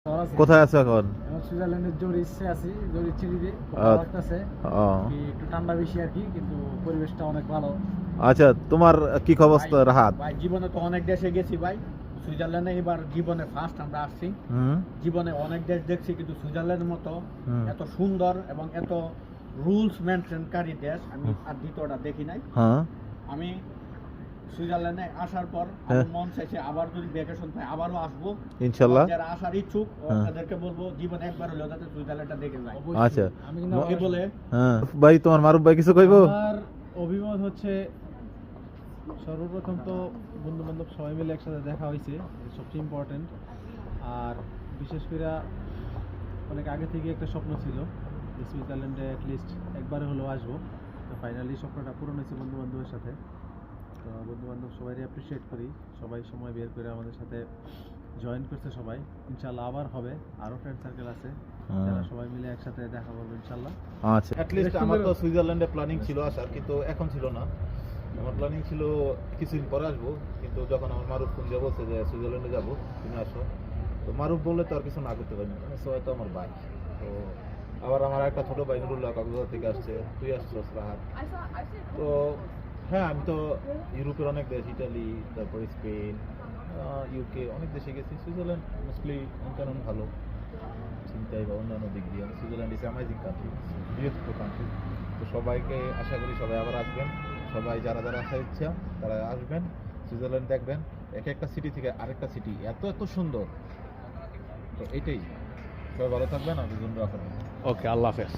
কোথায় আছো এখন? সুইজারল্যান্ডের জুরিচে আছি, জুরিচ চিলিতে লাগতেছে একটু ঠান্ডা বেশি আর কি, কিন্তু পরিবেশটা অনেক ভালো। আচ্ছা, তোমার কি খবর রাহাত? ভাই জীবনে তো অনেক দেশে গেছি ভাই, সুইজারল্যান্ডে এবার জীবনে ফার্স্ট আমরা আসছি। জীবনে অনেক দেশ দেখছি, কিন্তু সুইজারল্যান্ডের মতো এত সুন্দর এবং এত রুলস মেনটেনকারী দেশ আমি আর দ্বিতীয়টা দেখি নাই। আমি সুইজারল্যান্ডে আসার পর আমার মন চাইছে আবার যদি ভ্যাকেশন পাই আবারও আসবো ইনশাআল্লাহ। যারা আসার ইচ্ছুক তাদেরকে বলবো জীবনে একবার হলেও যাতে সুইজারল্যান্ডটা দেখে যায়। আচ্ছা, আমি কিন্তু বলে ভাই তোমার মারুফ ভাই কিছু কইবো? আমার অভিমত হচ্ছে, সর্বপ্রথম তো বন্ধু বান্ধব সবাই মিলে একসাথে দেখা হয়েছে, সবচেয়ে ইম্পর্টেন্ট। আর বিশেষ করে অনেক আগে থেকে একটা স্বপ্ন ছিল যে সুইজারল্যান্ডে অ্যাটলিস্ট একবার হলেও আসবো। তো ফাইনালি স্বপ্নটা পূরণ হয়েছে বন্ধু বান্ধবের সাথে। তো বন্ধু বান্ধব সবাই অ্যাপ্রিসিয়েট করি, সবাই সময় বের করে আমাদের সাথে জয়েন করছে সবাই। ইনশাল্লাহ আবার হবে, আরও ফ্রেন্ড সার্কেল আছে যারা সবাই মিলে একসাথে দেখা করবো ইনশাল্লাহ। আচ্ছা, অ্যাটলিস্ট আমার তো সুইজারল্যান্ডে প্ল্যানিং ছিল আসার, কিন্তু এখন ছিল না। আমার প্ল্যানিং ছিল কিছুদিন পরে আসবো, কিন্তু যখন আমার মারুফ ফোন দিয়ে বলছে যে সুইজারল্যান্ডে যাবো, তুমি আসো, তো মারুফ বললে তো আর কিছু না করতে পারি না, সো হয়তো আমার ভাই। তো আবার আমার একটা ছোটো ভাই নুরুল্লাহ কক্সবাজার থেকে আসছে, তুই আসছিস রাহাত। তো হ্যাঁ, আমি তো ইউরোপের অনেক দেশ, ইটালি, তারপরে স্পেন, ইউকে, অনেক দেশে গেছি। সুইজারল্যান্ড মোস্টলি কারণ ভালো চিন্তাই বা অন্যান্য দিক দিয়ে Switzerland is amazing country, beautiful country. তো সবাইকে আশা করি সবাই আবার আসবেন, সবাই যারা যারা আসার ইচ্ছা তারা আসবেন, সুইজারল্যান্ড দেখবেন। এক একটা সিটি থেকে আরেকটা সিটি এত এত সুন্দর। তো এইটাই, সবাই ভালো থাকবেন আর দুজন রাখবেন। ওকে, আল্লাহ হাফেজ।